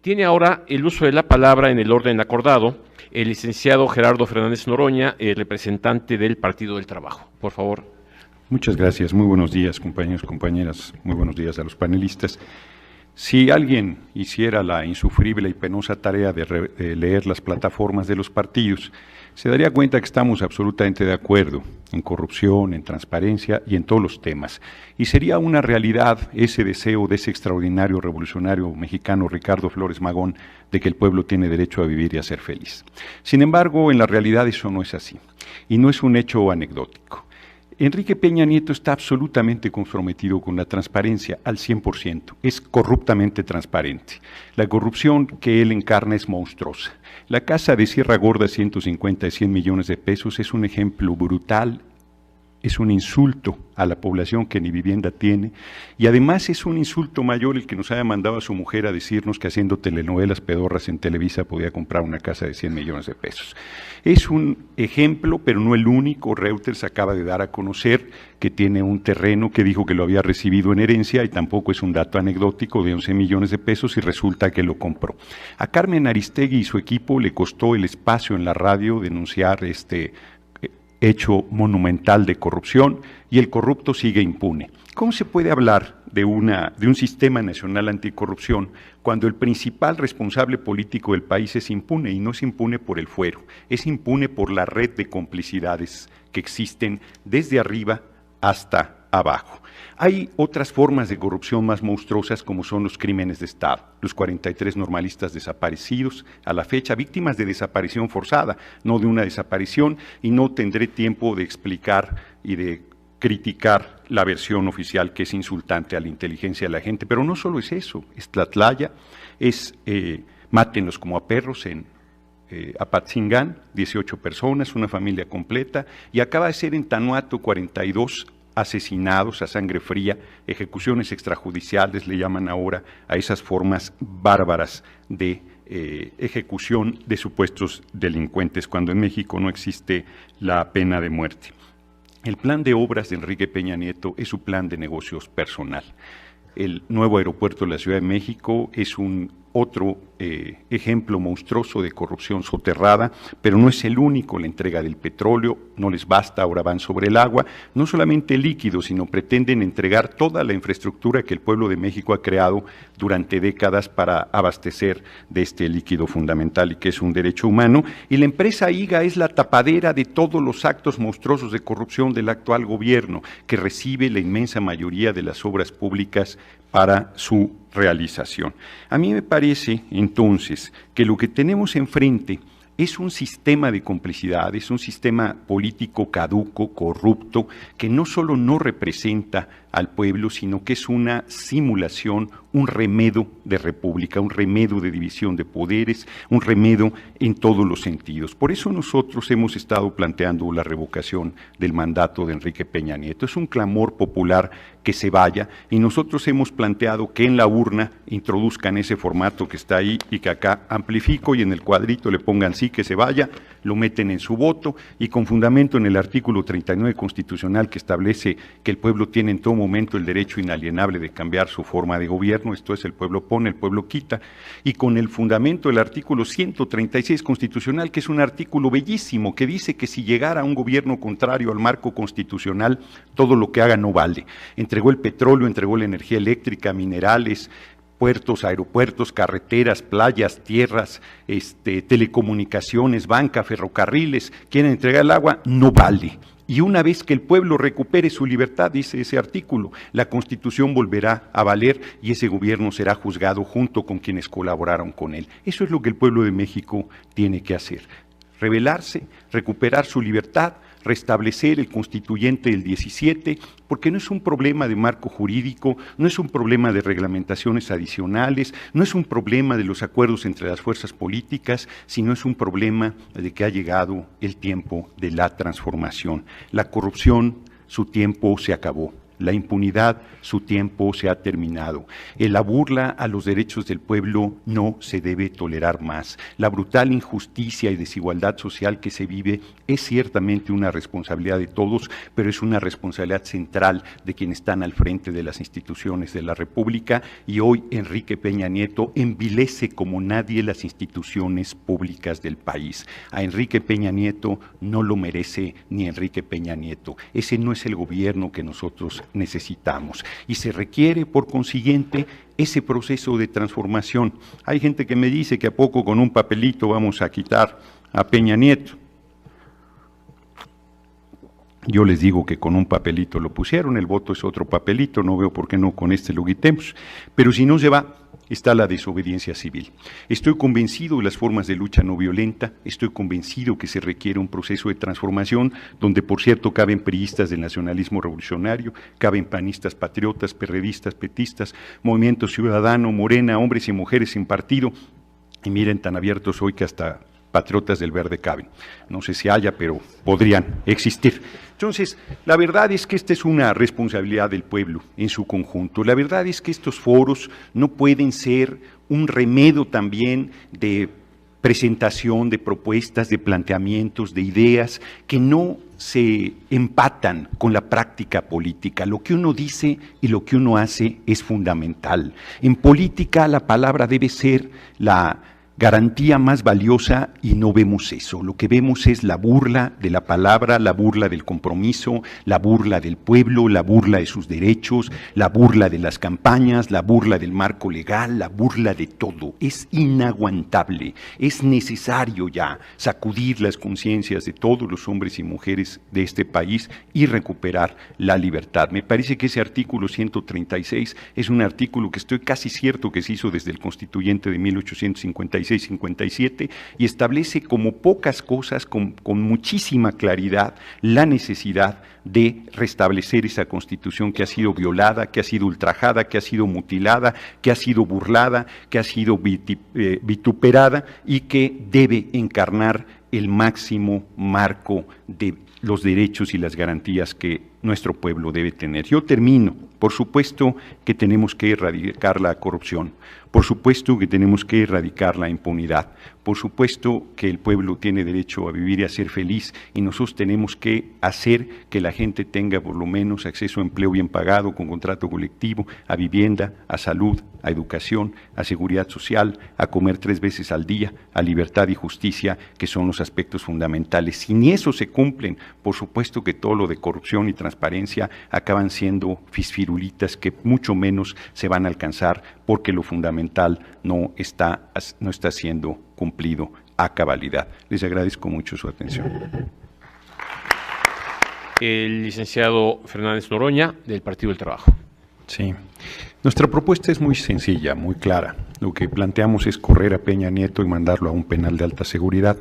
Tiene ahora el uso de la palabra en el orden acordado el licenciado Gerardo Fernández Noroña, el representante del Partido del Trabajo. Por favor. Muchas gracias. Muy buenos días, compañeros, compañeras. Muy buenos días a los panelistas. Si alguien hiciera la insufrible y penosa tarea de leer las plataformas de los partidos, se daría cuenta que estamos absolutamente de acuerdo en corrupción, en transparencia y en todos los temas. Y sería una realidad ese deseo de ese extraordinario revolucionario mexicano Ricardo Flores Magón de que el pueblo tiene derecho a vivir y a ser feliz. Sin embargo, en la realidad eso no es así y no es un hecho anecdótico. Enrique Peña Nieto está absolutamente comprometido con la transparencia al 100%, es corruptamente transparente. La corrupción que él encarna es monstruosa. La casa de Sierra Gorda, 150 y 100 millones de pesos, es un ejemplo brutal, es un insulto a la población que ni vivienda tiene y además es un insulto mayor el que nos haya mandado a su mujer a decirnos que haciendo telenovelas pedorras en Televisa podía comprar una casa de 100 millones de pesos. Es un ejemplo, pero no el único. Reuters acaba de dar a conocer que tiene un terreno que dijo que lo había recibido en herencia y tampoco es un dato anecdótico de 11 millones de pesos y resulta que lo compró. A Carmen Aristegui y su equipo le costó el espacio en la radio denunciar este hecho monumental de corrupción y el corrupto sigue impune. ¿Cómo se puede hablar de un sistema nacional anticorrupción cuando el principal responsable político del país es impune y no es impune por el fuero, es impune por la red de complicidades que existen desde arriba hasta abajo? Hay otras formas de corrupción más monstruosas como son los crímenes de Estado, los 43 normalistas desaparecidos a la fecha, víctimas de desaparición forzada, no de una desaparición, y no tendré tiempo de explicar y de criticar la versión oficial que es insultante a la inteligencia de la gente, pero no solo es eso, es Tlatlaya, es mátenlos como a perros en Apatzingán, 18 personas, una familia completa, y acaba de ser en Tanuato 42 asesinados a sangre fría, ejecuciones extrajudiciales, le llaman ahora a esas formas bárbaras de ejecución de supuestos delincuentes, cuando en México no existe la pena de muerte. El plan de obras de Enrique Peña Nieto es su plan de negocios personal. El nuevo aeropuerto de la Ciudad de México es un otro ejemplo monstruoso de corrupción soterrada, pero no es el único. La entrega del petróleo no les basta, ahora van sobre el agua, no solamente líquido, sino pretenden entregar toda la infraestructura que el pueblo de México ha creado durante décadas para abastecer de este líquido fundamental y que es un derecho humano, y la empresa IGA es la tapadera de todos los actos monstruosos de corrupción del actual gobierno, que recibe la inmensa mayoría de las obras públicas para su realización. A mí me parece entonces que lo que tenemos enfrente es un sistema de complicidad, es un sistema político caduco, corrupto, que no solo no representa al pueblo, sino que es una simulación, un remedo de república, un remedo de división de poderes, un remedo en todos los sentidos. Por eso nosotros hemos estado planteando la revocación del mandato de Enrique Peña Nieto. Es un clamor popular que se vaya y nosotros hemos planteado que en la urna introduzcan ese formato que está ahí y que acá amplifico y en el cuadrito le pongan sí que se vaya, lo meten en su voto y con fundamento en el artículo 39 constitucional que establece que el pueblo tiene en todo momento el derecho inalienable de cambiar su forma de gobierno, esto es el pueblo pone, el pueblo quita, y con el fundamento del artículo 136 constitucional, que es un artículo bellísimo que dice que si llegara un gobierno contrario al marco constitucional, todo lo que haga no vale. Entregó el petróleo, entregó la energía eléctrica, minerales, puertos, aeropuertos, carreteras, playas, tierras, telecomunicaciones, banca, ferrocarriles, quieren entregar el agua, no vale. Y una vez que el pueblo recupere su libertad, dice ese artículo, la Constitución volverá a valer y ese gobierno será juzgado junto con quienes colaboraron con él. Eso es lo que el pueblo de México tiene que hacer. Rebelarse, recuperar su libertad, restablecer el constituyente del 17, porque no es un problema de marco jurídico, no es un problema de reglamentaciones adicionales, no es un problema de los acuerdos entre las fuerzas políticas, sino es un problema de que ha llegado el tiempo de la transformación. La corrupción, su tiempo se acabó. La impunidad, su tiempo se ha terminado. La burla a los derechos del pueblo no se debe tolerar más. La brutal injusticia y desigualdad social que se vive es ciertamente una responsabilidad de todos, pero es una responsabilidad central de quienes están al frente de las instituciones de la República, y hoy Enrique Peña Nieto envilece como nadie las instituciones públicas del país. A Enrique Peña Nieto no lo merece ni Enrique Peña Nieto. Ese no es el gobierno que nosotros necesitamos, y se requiere por consiguiente ese proceso de transformación. Hay gente que me dice que a poco con un papelito vamos a quitar a Peña Nieto. Yo les digo que con un papelito lo pusieron, el voto es otro papelito, no veo por qué no con este lo quitemos, pero si no se va, está la desobediencia civil. Estoy convencido de las formas de lucha no violenta, estoy convencido que se requiere un proceso de transformación donde, por cierto, caben priistas del nacionalismo revolucionario, caben panistas patriotas, perredistas, petistas, Movimiento Ciudadano, Morena, hombres y mujeres sin partido, y miren, tan abiertos hoy que hasta patriotas del verde caben. No sé si haya, pero podrían existir. Entonces, la verdad es que esta es una responsabilidad del pueblo en su conjunto. La verdad es que estos foros no pueden ser un remedio también de presentación de propuestas, de planteamientos, de ideas que no se empatan con la práctica política. Lo que uno dice y lo que uno hace es fundamental. En política la palabra debe ser la garantía más valiosa, y no vemos eso. Lo que vemos es la burla de la palabra, la burla del compromiso, la burla del pueblo, la burla de sus derechos, la burla de las campañas, la burla del marco legal, la burla de todo. Es inaguantable. Es necesario ya sacudir las conciencias de todos los hombres y mujeres de este país y recuperar la libertad. Me parece que ese artículo 136 es un artículo que estoy casi cierto que se hizo desde el Constituyente de 1856-57 y establece como pocas cosas, con muchísima claridad, la necesidad de restablecer esa Constitución que ha sido violada, que ha sido ultrajada, que ha sido mutilada, que ha sido burlada, que ha sido vituperada y que debe encarnar el máximo marco de los derechos y las garantías que nuestro pueblo debe tener. Yo termino. Por supuesto que tenemos que erradicar la corrupción, por supuesto que tenemos que erradicar la impunidad, por supuesto que el pueblo tiene derecho a vivir y a ser feliz, y nosotros tenemos que hacer que la gente tenga por lo menos acceso a empleo bien pagado, con contrato colectivo, a vivienda, a salud, a educación, a seguridad social, a comer 3 veces al día, a libertad y justicia, que son los aspectos fundamentales. Si ni eso se cumplen, por supuesto que todo lo de corrupción y transparencia acaban siendo fisfirulitas que mucho menos se van a alcanzar, porque lo fundamental no está siendo cumplido a cabalidad. Les agradezco mucho su atención. El licenciado Fernández Noroña, del Partido del Trabajo. Sí, nuestra propuesta es muy sencilla, muy clara. Lo que planteamos es correr a Peña Nieto y mandarlo a un penal de alta seguridad,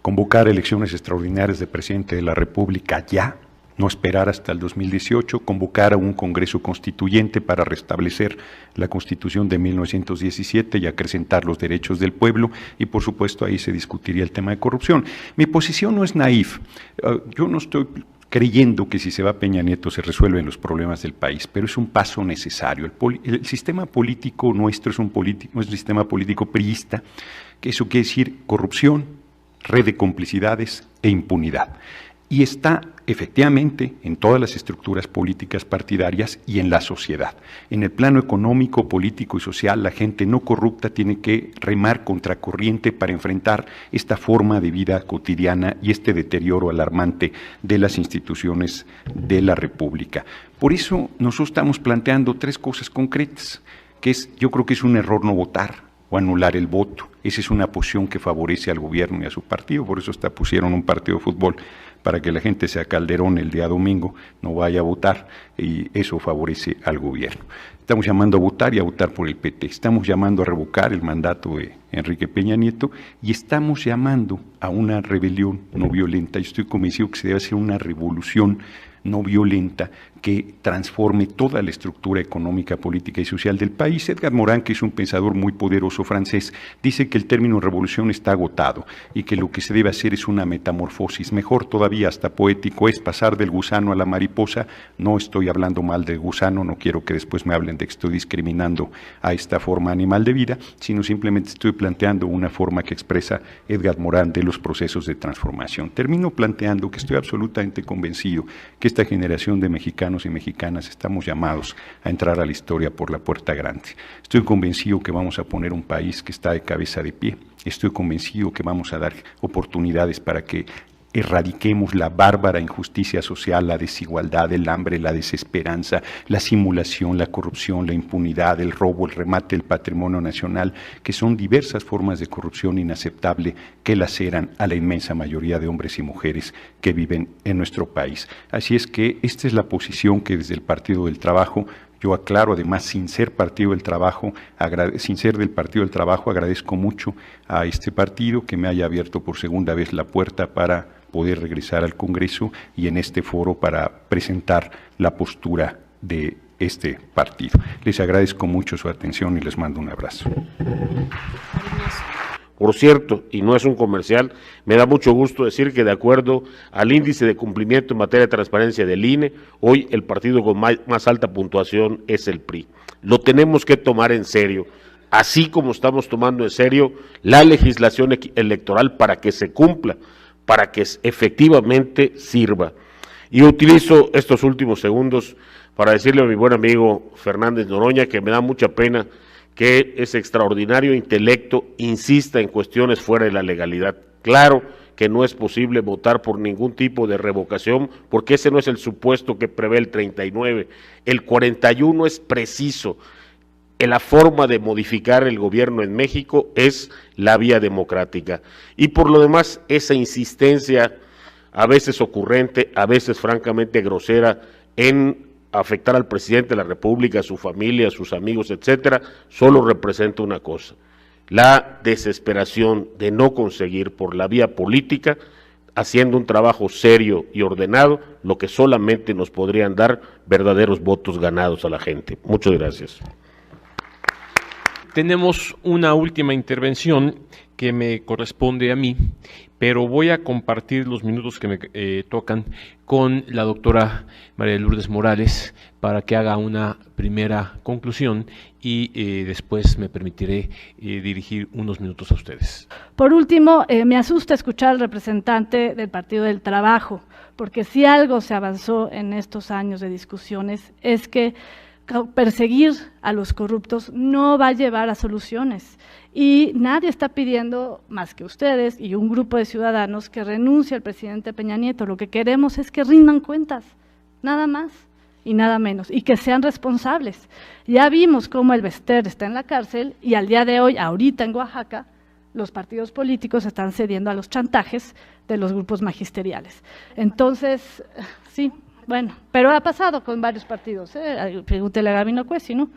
convocar elecciones extraordinarias de presidente de la República ya, no esperar hasta el 2018, convocar a un Congreso Constituyente para restablecer la Constitución de 1917 y acrecentar los derechos del pueblo, y por supuesto ahí se discutiría el tema de corrupción. Mi posición no es naif, yo no estoy creyendo que si se va Peña Nieto se resuelven los problemas del país, pero es un paso necesario. El sistema político nuestro es un sistema político priista, que eso quiere decir corrupción, red de complicidades e impunidad. Y está efectivamente en todas las estructuras políticas partidarias y en la sociedad. En el plano económico, político y social, la gente no corrupta tiene que remar contracorriente para enfrentar esta forma de vida cotidiana y este deterioro alarmante de las instituciones de la República. Por eso nosotros estamos planteando 3 cosas concretas, que es, yo creo que es un error no votar o anular el voto. Esa es una posición que favorece al gobierno y a su partido, por eso hasta pusieron un partido de fútbol para que la gente sea Calderón el día domingo, no vaya a votar, y eso favorece al gobierno. Estamos llamando a votar y a votar por el PT, estamos llamando a revocar el mandato de Enrique Peña Nieto y estamos llamando a una rebelión no violenta. Yo estoy convencido que se debe hacer una revolución no violenta, que transforme toda la estructura económica, política y social del país. Edgar Morin, que es un pensador muy poderoso francés, dice que el término revolución está agotado y que lo que se debe hacer es una metamorfosis. Mejor todavía, hasta poético, es pasar del gusano a la mariposa. No estoy hablando mal del gusano, no quiero que después me hablen de que estoy discriminando a esta forma animal de vida, sino simplemente estoy planteando una forma que expresa Edgar Morin de los procesos de transformación. Termino planteando que estoy absolutamente convencido que esta generación de mexicanos y mexicanas estamos llamados a entrar a la historia por la puerta grande. Estoy convencido que vamos a poner un país que está de cabeza de pie. Estoy convencido que vamos a dar oportunidades para que erradiquemos la bárbara injusticia social, la desigualdad, el hambre, la desesperanza, la simulación, la corrupción, la impunidad, el robo, el remate del patrimonio nacional, que son diversas formas de corrupción inaceptable que laceran a la inmensa mayoría de hombres y mujeres que viven en nuestro país. Así es que esta es la posición que desde el Partido del Trabajo, yo aclaro, además, sin ser Partido del Trabajo, agradezco mucho a este partido que me haya abierto por segunda vez la puerta para poder regresar al Congreso y en este foro para presentar la postura de este partido. Les agradezco mucho su atención y les mando un abrazo. Por cierto, y no es un comercial, me da mucho gusto decir que de acuerdo al índice de cumplimiento en materia de transparencia del INE, hoy el partido con más alta puntuación es el PRI. Lo tenemos que tomar en serio, así como estamos tomando en serio la legislación electoral para que se cumpla, para que efectivamente sirva. Y utilizo estos últimos segundos para decirle a mi buen amigo Fernández Noroña que me da mucha pena que ese extraordinario intelecto insista en cuestiones fuera de la legalidad. Claro que no es posible votar por ningún tipo de revocación, porque ese no es el supuesto que prevé el 39. El 41 es preciso. La forma de modificar el gobierno en México es la vía democrática. Y por lo demás, esa insistencia, a veces ocurrente, a veces francamente grosera, en afectar al presidente de la República, a su familia, a sus amigos, etcétera, solo representa una cosa: la desesperación de no conseguir por la vía política, haciendo un trabajo serio y ordenado, lo que solamente nos podrían dar verdaderos votos ganados a la gente. Muchas gracias. Tenemos una última intervención que me corresponde a mí, pero voy a compartir los minutos que me tocan con la doctora María Lourdes Morales para que haga una primera conclusión y después me permitiré dirigir unos minutos a ustedes. Por último, me asusta escuchar al representante del Partido del Trabajo, porque si algo se avanzó en estos años de discusiones es que perseguir a los corruptos no va a llevar a soluciones y nadie está pidiendo más que ustedes y un grupo de ciudadanos que renuncie al presidente Peña Nieto. Lo que queremos es que rindan cuentas, nada más y nada menos, y que sean responsables. Ya vimos cómo el Bester está en la cárcel y al día de hoy, ahorita en Oaxaca, los partidos políticos están cediendo a los chantajes de los grupos magisteriales. Entonces, sí. Bueno, pero ha pasado con varios partidos, pregúntele a Gabino Cuesi, ¿no?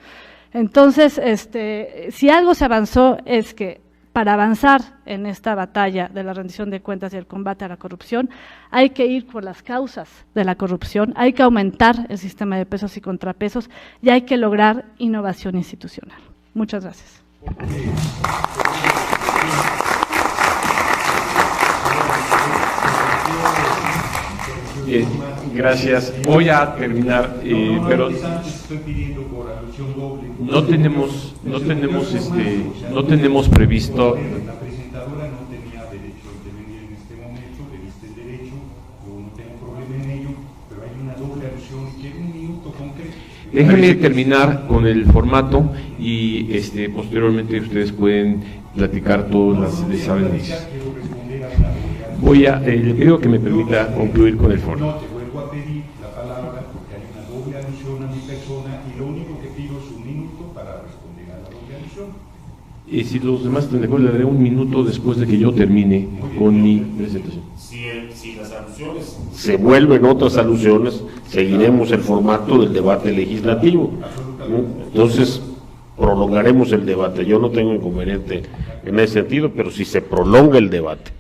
Entonces, si algo se avanzó es que para avanzar en esta batalla de la rendición de cuentas y el combate a la corrupción, hay que ir por las causas de la corrupción, hay que aumentar el sistema de pesos y contrapesos y hay que lograr innovación institucional. Muchas gracias. Gracias. Voy a terminar, pero no tenemos previsto. La presentadora no tenía derecho a intervenir en este momento, le diste el derecho, yo no tengo problema en ello, pero hay una doble alusión y quiero un minuto concreto. Déjenme terminar con el formato y posteriormente ustedes pueden platicar todas las desavenencias. Le pido que me permita concluir con el foro. No te vuelvo a pedir la palabra porque hay una doble alusión a mi persona y lo único que pido es un minuto para responder a la doble alusión. Y si los demás están de acuerdo, le daré un minuto después de que yo termine con mi presentación. Si las alusiones se vuelven otras alusiones, seguiremos el formato del debate legislativo. Entonces, prolongaremos el debate. Yo no tengo inconveniente en ese sentido, pero si se prolonga el debate.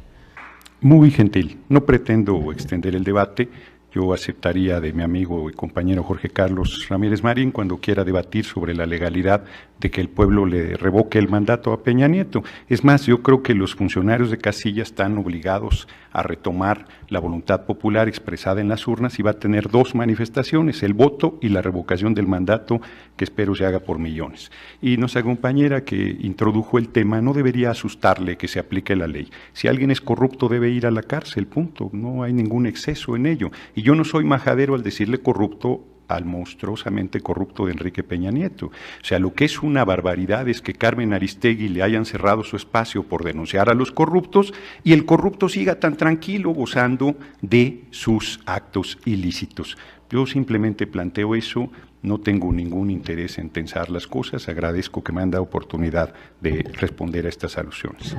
Muy gentil, no pretendo extender el debate, Yo aceptaría de mi amigo y compañero Jorge Carlos Ramírez Marín cuando quiera debatir sobre la legalidad de que el pueblo le revoque el mandato a Peña Nieto. Es más, yo creo que los funcionarios de casilla están obligados a retomar la voluntad popular expresada en las urnas y va a tener dos manifestaciones, el voto y la revocación del mandato, que espero se haga por millones. Y nuestra compañera que introdujo el tema, no debería asustarle que se aplique la ley. Si alguien es corrupto debe ir a la cárcel, punto. No hay ningún exceso en ello. Y yo no soy majadero al decirle corrupto al monstruosamente corrupto de Enrique Peña Nieto. O sea, lo que es una barbaridad es que Carmen Aristegui le hayan cerrado su espacio por denunciar a los corruptos y el corrupto siga tan tranquilo gozando de sus actos ilícitos. Yo simplemente planteo eso, no tengo ningún interés en tensar las cosas, agradezco que me han dado oportunidad de responder a estas alusiones.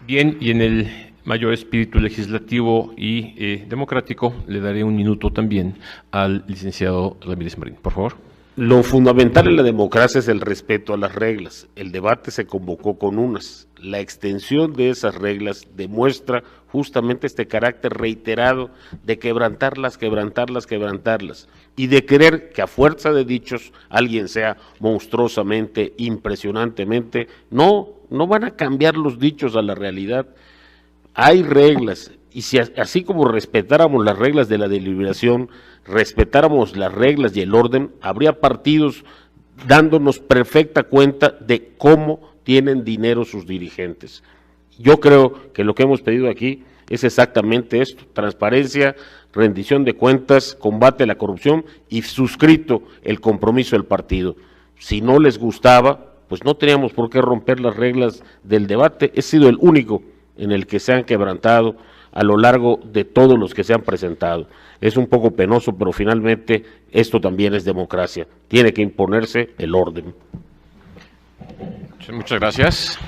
Bien, y en el mayor espíritu legislativo y democrático, le daré un minuto también al licenciado Ramírez Marín, por favor. Lo fundamental en la democracia es el respeto a las reglas. El debate se convocó con unas. La extensión de esas reglas demuestra justamente este carácter reiterado de quebrantarlas y de querer que a fuerza de dichos alguien sea monstruosamente, impresionantemente. No van a cambiar los dichos a la realidad. Hay reglas, y si así como respetáramos las reglas de la deliberación, respetáramos las reglas y el orden, habría partidos dándonos perfecta cuenta de cómo tienen dinero sus dirigentes. Yo creo que lo que hemos pedido aquí es exactamente esto: transparencia, rendición de cuentas, combate a la corrupción y suscrito el compromiso del partido. Si no les gustaba, pues no teníamos por qué romper las reglas del debate. He sido el único en el que se han quebrantado a lo largo de todos los que se han presentado. Es un poco penoso, pero finalmente esto también es democracia. Tiene que imponerse el orden. Muchas gracias.